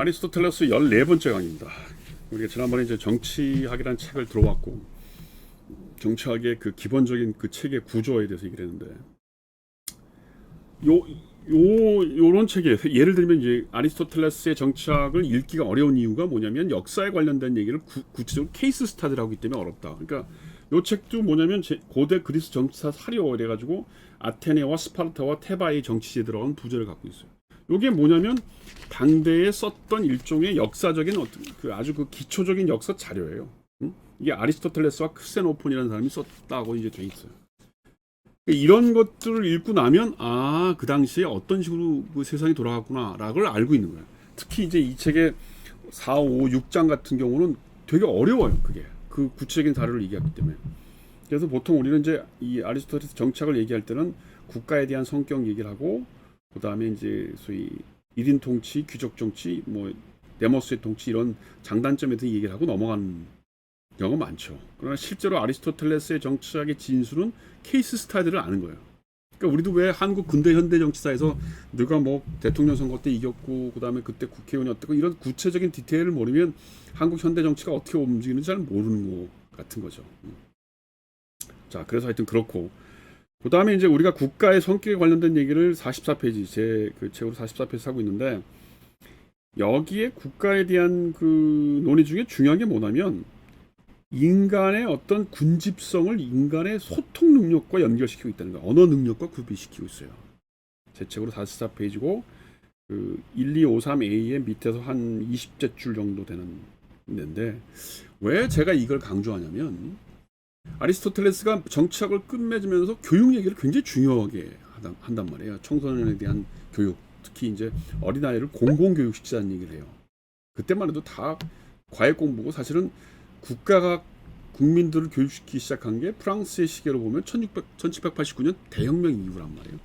아리스토텔레스 14번째 강의입니다. 우리가 지난번에 이제 정치학이라는 책을 들어왔고, 정치학의 그 기본적인 그 책의 구조에 대해서 얘기를 했는데, 요런 책에 예를 들면 이제 아리스토텔레스의 정치학을 읽기가 어려운 이유가 뭐냐면 역사에 관련된 얘기를 구체적으로 케이스 스타디를 하기 때문에 어렵다. 그러니까 요 책도 뭐냐면 고대 그리스 정치사 사료 이래가지고 아테네와 스파르타와 테바의 정치지에 들어간 부제를 갖고 있어요. 요게 뭐냐면 당대에 썼던 일종의 역사적인 어떤 그 아주 그 기초적인 역사 자료예요. 이게 아리스토텔레스와 크세노폰이라는 사람이 썼다고 이제 돼 있어요. 이런 것들을 읽고 나면 그 당시에 어떤 식으로 그 세상이 돌아갔구나라고 알고 있는 거예요. 특히 이제 이 책의 4, 5, 6장 같은 경우는 되게 어려워요. 그게 그 구체적인 자료를 얘기하기 때문에. 그래서 보통 우리는 이제 이 아리스토텔레스 정착을 얘기할 때는 국가에 대한 성격 얘기를 하고, 그 다음에 이제 소위 1인 통치, 귀족 정치, 뭐 데모스의 통치 이런 장단점에 대해 얘기를 하고 넘어가는 경우가 많죠. 그러나 실제로 아리스토텔레스의 정치학의 진수는 케이스 스타디를 아는 거예요. 그러니까 우리도 왜 한국 근대 현대 정치사에서 누가 뭐 대통령 선거 때 이겼고 그다음에 그때 국회의원이 어떻고 이런 구체적인 디테일을 모르면 한국 현대 정치가 어떻게 움직이는지 잘 모르는 것 같은 거죠. 자, 그래서 하여튼 그렇고, 그 다음에 이제 우리가 국가의 성격에 관련된 얘기를 44페이지 제 그 책으로 44페이지 하고 있는데, 여기에 국가에 대한 그 논의 중에 중요한 게 뭐냐면 인간의 어떤 군집성을 인간의 소통 능력과 연결시키고 있다는 거예요. 언어 능력과 구비시키고 있어요. 제 책으로 44페이지고 그 1253A의 밑에서 한 20째 줄 정도 되는 인데, 왜 제가 이걸 강조하냐면 아리스토텔레스가 정치학을 끝맺으면서 교육 얘기를 굉장히 중요하게 한단 말이에요. 청소년에 대한 교육, 특히 이제 어린아이를 공공교육시키자는 얘기를 해요. 그때만 해도 다 과외 공부고, 사실은 국가가 국민들을 교육시키기 시작한 게 프랑스의 시계로 보면 1789년 대혁명 이후란 말이에요.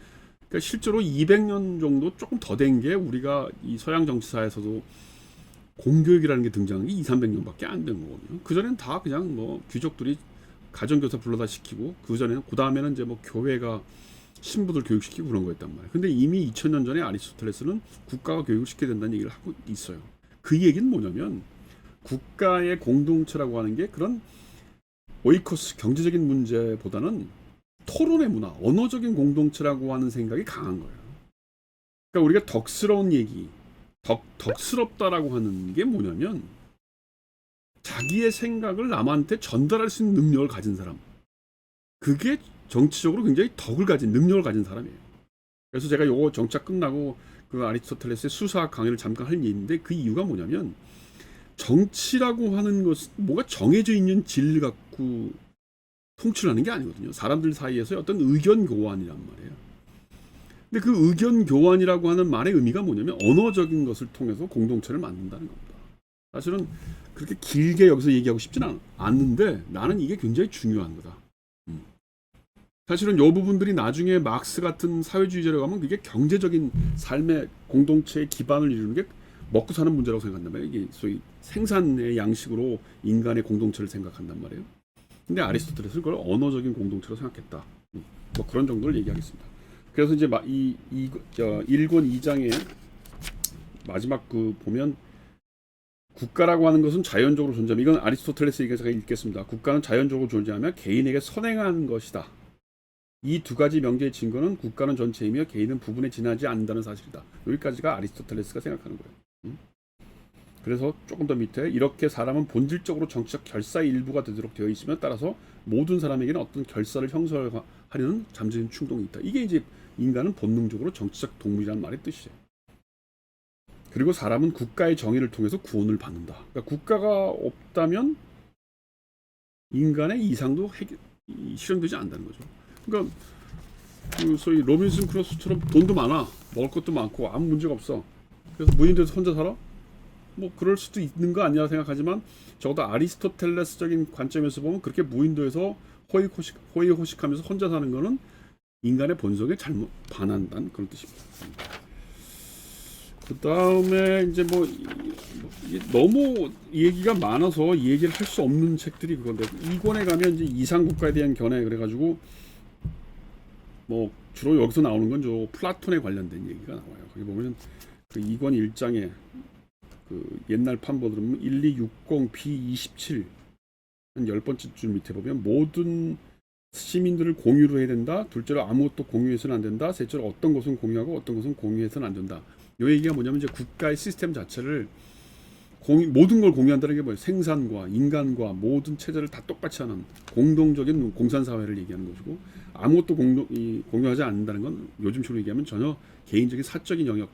그러니까 실제로 200년 정도 조금 더 된 게 우리가 이 서양 정치사에서도 공교육이라는 게 등장한 게 2, 300년밖에 안 된 거거든요. 그전에는 다 그냥 뭐 귀족들이 가정교사 불러다 시키고, 그 다음에는 이제 뭐 교회가 신부들 교육시키고 그런 거였단 말이에요. 근데 이미 2000년 전에 아리스토텔레스는 국가가 교육을 시켜야 된다는 얘기를 하고 있어요. 그 얘기는 뭐냐면 국가의 공동체라고 하는 게 그런 오이코스 경제적인 문제보다는 토론의 문화, 언어적인 공동체라고 하는 생각이 강한 거예요. 그러니까 우리가 덕스러운 얘기, 덕스럽다라고 하는 게 뭐냐면 자기의 생각을 남한테 전달할 수 있는 능력을 가진 사람, 그게 정치적으로 굉장히 덕을 가진 능력을 가진 사람이에요. 그래서 제가 요거 정착 끝나고 그 아리스토텔레스의 수사학 강의를 잠깐 할 예인데, 그 이유가 뭐냐면 정치라고 하는 것은 뭐가 정해져 있는 진리 갖고 통치를 하는 게 아니거든요. 사람들 사이에서의 어떤 의견 교환이란 말이에요. 근데 그 의견 교환이라고 하는 말의 의미가 뭐냐면 언어적인 것을 통해서 공동체를 만든다는 겁니다. 사실은 그렇게 길게 여기서 얘기하고 싶지는 않는데 나는 이게 굉장히 중요한 거다. 사실은 이 부분들이 나중에 막스 같은 사회주의자라고 하면 그게 경제적인 삶의 공동체의 기반을 이루는 게 먹고 사는 문제라고 생각한단 말이에요. 이게 소위 생산의 양식으로 인간의 공동체를 생각한단 말이에요. 근데 아리스토텔레스는 그걸 언어적인 공동체로 생각했다. 뭐 그런 정도를 얘기하겠습니다. 그래서 이제 1권 2장의 마지막 그 보면 국가라고 하는 것은 자연적으로 존재하며, 이건 아리스토텔레스 얘기가 제가 읽겠습니다. 국가는 자연적으로 존재하며 개인에게 선행한 것이다. 이 두 가지 명제의 증거는 국가는 전체이며 개인은 부분에 지나지 않는다는 사실이다. 여기까지가 아리스토텔레스가 생각하는 거예요. 그래서 조금 더 밑에 이렇게 사람은 본질적으로 정치적 결사의 일부가 되도록 되어 있으며, 따라서 모든 사람에게는 어떤 결사를 형성하려는 잠재적인 충동이 있다. 이게 이제 인간은 본능적으로 정치적 동물이라는 말의 뜻이에요. 그리고 사람은 국가의 정의를 통해서 구원을 받는다. 그러니까 국가가 없다면 인간의 이상도 실현되지 않는다는 거죠. 그러니까 그 소위 로빈슨 크루소처럼 돈도 많아, 먹을 것도 많고 아무 문제가 없어. 그래서 무인도에서 혼자 살아? 뭐 그럴 수도 있는 거 아니야 생각하지만, 적어도 아리스토텔레스적인 관점에서 보면 그렇게 무인도에서 호의호식하면서 혼자 사는 거는 인간의 본성에 잘못 반한다는 그런 뜻입니다. 그 다음에 이제 뭐 너무 얘기가 많아서 얘기를 할 수 없는 책들이 그건데, 2권에 가면 이제 이상국가에 대한 견해 그래가지고 뭐 주로 여기서 나오는 건 저 플라톤에 관련된 얘기가 나와요. 거기 보면 그 2권 1장에 그 옛날 판보 들으면 1260B27 한 10번째 줄 밑에 보면 모든 시민들을 공유로 해야 된다. 둘째로 아무것도 공유해서는 안 된다. 셋째로 어떤 것은 공유하고 어떤 것은 공유해서는 안 된다. 이 얘기가 뭐냐면 이제 국가의 시스템 자체를 모든 걸 공유한다는 게 뭐예요? 생산과 인간과 모든 체제를 다 똑같이 하는 공동적인 공산사회를 얘기하는 것이고, 아무것도 공유하지 않는다는 건 요즘식으로 얘기하면 전혀 개인적인 사적인 영역을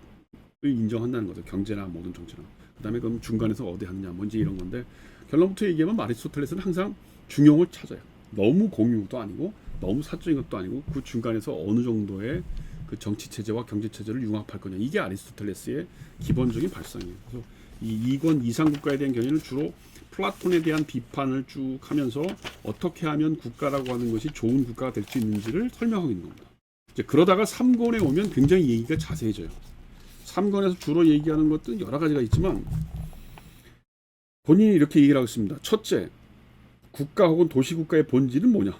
인정한다는 거죠. 경제나 모든 정치나. 그 다음에 그럼 중간에서 어디 하느냐 뭔지 이런 건데, 결론부터 얘기하면 아리스토텔레스는 항상 중용을 찾아요. 너무 공유도 아니고 너무 사적인 것도 아니고 그 중간에서 어느 정도의 그 정치 체제와 경제 체제를 융합할 거냐, 이게 아리스토텔레스의 기본적인 발상이에요. 그래서 이 2권 이상 국가에 대한 견해는 주로 플라톤에 대한 비판을 쭉 하면서 어떻게 하면 국가라고 하는 것이 좋은 국가가 될 수 있는지를 설명하고 있는 겁니다. 이제 그러다가 3권에 오면 굉장히 얘기가 자세해져요. 3권에서 주로 얘기하는 것들은 여러 가지가 있지만 본인이 이렇게 얘기를 하고 있습니다. 첫째, 국가 혹은 도시국가의 본질은 뭐냐?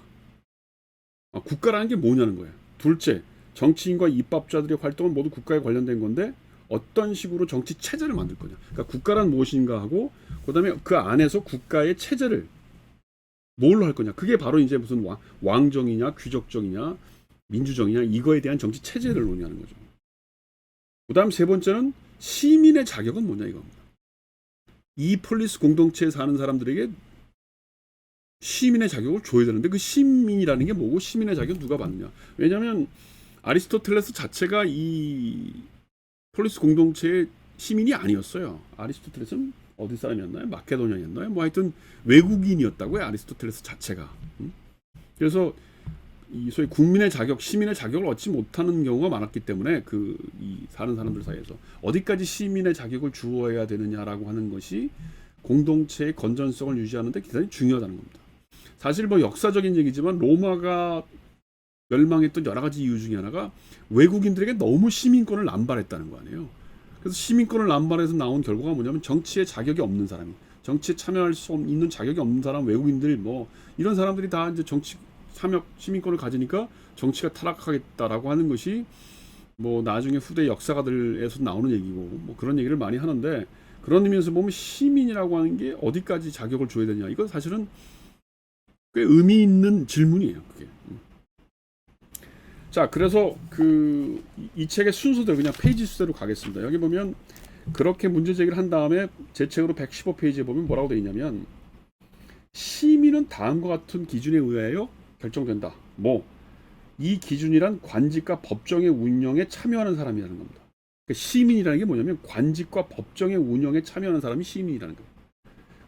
국가라는 게 뭐냐는 거예요. 둘째, 정치인과 입법자들의 활동은 모두 국가에 관련된 건데 어떤 식으로 정치 체제를 만들 거냐. 그러니까 국가란 무엇인가 하고, 그다음에 그 안에서 국가의 체제를 뭘로 할 거냐. 그게 바로 이제 무슨 왕정이냐, 귀족정이냐, 민주정이냐, 이거에 대한 정치 체제를 논의하는 거죠. 그다음 세 번째는 시민의 자격은 뭐냐 이겁니다. 이 폴리스 공동체에 사는 사람들에게 시민의 자격을 줘야 되는데 그 시민이라는 게 뭐고 시민의 자격은 누가 받느냐. 왜냐하면 아리스토텔레스 자체가 이 폴리스 공동체의 시민이 아니었어요. 아리스토텔레스는 어디 사람이었나요? 마케도니아였나요? 뭐 하여튼 외국인이었다고요. 아리스토텔레스 자체가. 그래서 이 소위 국민의 자격, 시민의 자격을 얻지 못하는 경우가 많았기 때문에 이 사는 사람들 사이에서 어디까지 시민의 자격을 주어야 되느냐라고 하는 것이 공동체의 건전성을 유지하는데 대단히 중요하다는 겁니다. 사실 뭐 역사적인 얘기지만 로마가 멸망했던 여러 가지 이유 중에 하나가 외국인들에게 너무 시민권을 남발했다는 거 아니에요. 그래서 시민권을 남발해서 나온 결과가 뭐냐면 정치에 자격이 없는 사람이, 정치에 참여할 수 있는 자격이 없는 사람, 외국인들 뭐 이런 사람들이 다 이제 정치 참여 시민권을 가지니까 정치가 타락하겠다라고 하는 것이 뭐 나중에 후대 역사가들에서 나오는 얘기고 뭐 그런 얘기를 많이 하는데, 그런 의미에서 보면 시민이라고 하는 게 어디까지 자격을 줘야 되냐, 이건 사실은 꽤 의미 있는 질문이에요. 그게. 자, 그래서 이 책의 순서대로 그냥 페이지 수대로 가겠습니다. 여기 보면 그렇게 문제 제기를 한 다음에 제 책으로 115페이지에 보면 뭐라고 되어 있냐면, 시민은 다음과 같은 기준에 의하여 결정된다. 이 기준이란 관직과 법정의 운영에 참여하는 사람이라는 겁니다. 그러니까 시민이라는 게 뭐냐면 관직과 법정의 운영에 참여하는 사람이 시민이라는 거예요.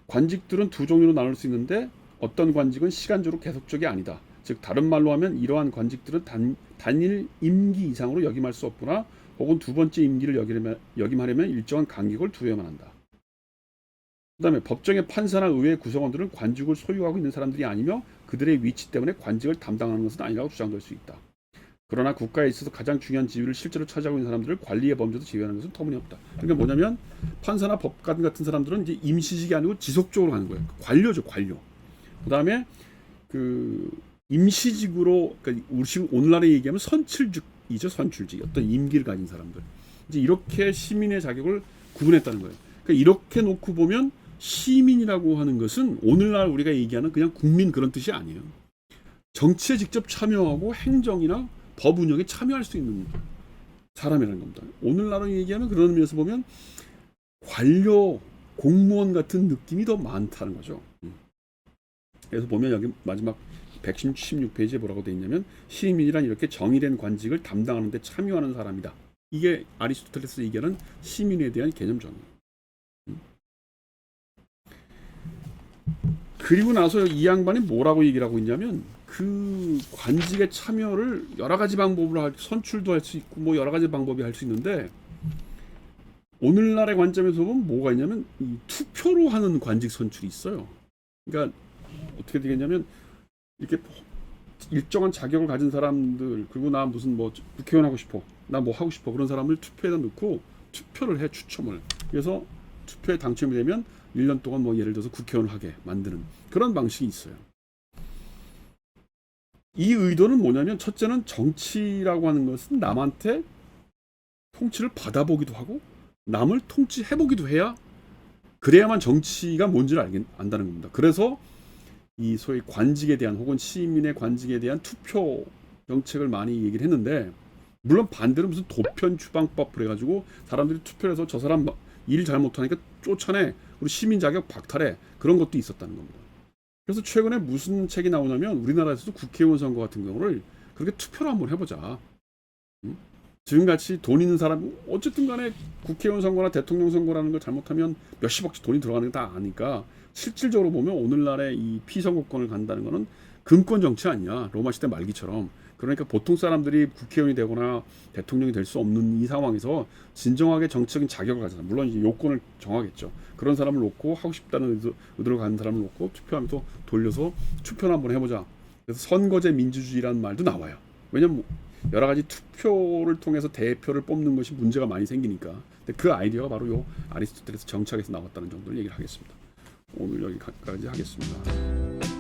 관직들은 두 종류로 나눌 수 있는데 어떤 관직은 시간적으로 계속적이 아니다. 즉 다른 말로 하면 이러한 관직들은 단일 임기 이상으로 역임할 수 없거나 혹은 두 번째 임기를 역임하려면 일정한 간격을 두어야만 한다. 그 다음에 법정의 판사나 의회 구성원들은 관직을 소유하고 있는 사람들이 아니며 그들의 위치 때문에 관직을 담당하는 것은 아니라고 주장될 수 있다. 그러나 국가에 있어서 가장 중요한 지위를 실제로 차지하고 있는 사람들을 관리의 범죄도 제외하는 것은 터무니없다. 그러니까 뭐냐면 판사나 법관 같은 사람들은 이제 임시직이 아니고 지속적으로 하는 거예요. 관료죠, 관료. 그 다음에 임시직으로, 그러니까 오늘날에 얘기하면 선출직이죠, 선출직. 어떤 임기를 가진 사람들. 이제 이렇게 시민의 자격을 구분했다는 거예요. 그러니까 이렇게 놓고 보면 시민이라고 하는 것은 오늘날 우리가 얘기하는 그냥 국민 그런 뜻이 아니에요. 정치에 직접 참여하고 행정이나 법 운영에 참여할 수 있는 사람이라는 겁니다. 오늘날로 얘기하면 그런 의미에서 보면 관료, 공무원 같은 느낌이 더 많다는 거죠. 그래서 보면 여기 마지막 116페이지에 뭐라고 되어 있냐면, 시민이란 이렇게 정의된 관직을 담당하는 데 참여하는 사람이다. 이게 아리스토텔레스 얘기하는 시민에 대한 개념 정의예요. 그리고 나서 이 양반이 뭐라고 얘기를 하고 있냐면, 그 관직에 참여를 여러 가지 방법으로 선출도 할 수 있고 뭐 여러 가지 방법이 할 수 있는데, 오늘날의 관점에서 보면 뭐가 있냐면 이 투표로 하는 관직 선출이 있어요. 그러니까 어떻게 되겠냐면 이렇게 일정한 자격을 가진 사람들, 그리고 나 무슨 뭐 국회의원 하고 싶어, 나 뭐 하고 싶어, 그런 사람을 투표에다 넣고 투표를 해, 추첨을. 그래서 투표에 당첨이 되면 1년 동안 뭐 예를 들어서 국회의원을 하게 만드는 그런 방식이 있어요. 이 의도는 뭐냐면, 첫째는 정치라고 하는 것은 남한테 통치를 받아보기도 하고 남을 통치해보기도 해야 그래야만 정치가 뭔지를 안다는 겁니다. 그래서 이 소위 관직에 대한 혹은 시민의 관직에 대한 투표 정책을 많이 얘기를 했는데, 물론 반대로 무슨 도편 추방법 그래가지고 사람들이 투표를 해서 저 사람 일 잘못하니까 쫓아내, 그리고 시민 자격 박탈해, 그런 것도 있었다는 겁니다. 그래서 최근에 무슨 책이 나오냐면 우리나라에서도 국회의원 선거 같은 경우를 그렇게 투표를 한번 해보자. 지금같이 돈 있는 사람, 어쨌든 간에 국회의원 선거나 대통령 선거라는 걸 잘못하면 몇십억씩 돈이 들어가는 거 다 아니까, 실질적으로 보면 오늘날의 이 피선거권을 간다는 거는 금권 정치 아니냐, 로마 시대 말기처럼. 그러니까 보통 사람들이 국회의원이 되거나 대통령이 될 수 없는 이 상황에서 진정하게 정치적인 자격을 가져서, 물론 이제 요건을 정하겠죠. 그런 사람을 놓고, 하고 싶다는 의도로 가는 사람을 놓고 투표하면서 돌려서 투표를 한번 해보자. 그래서 선거제 민주주의라는 말도 나와요. 왜냐면 여러 가지 투표를 통해서 대표를 뽑는 것이 문제가 많이 생기니까. 근데 그 아이디어가 바로 요 아리스토텔레스 정착에서 나왔다는 정도를 얘기를 하겠습니다. 오늘 여기까지 하겠습니다.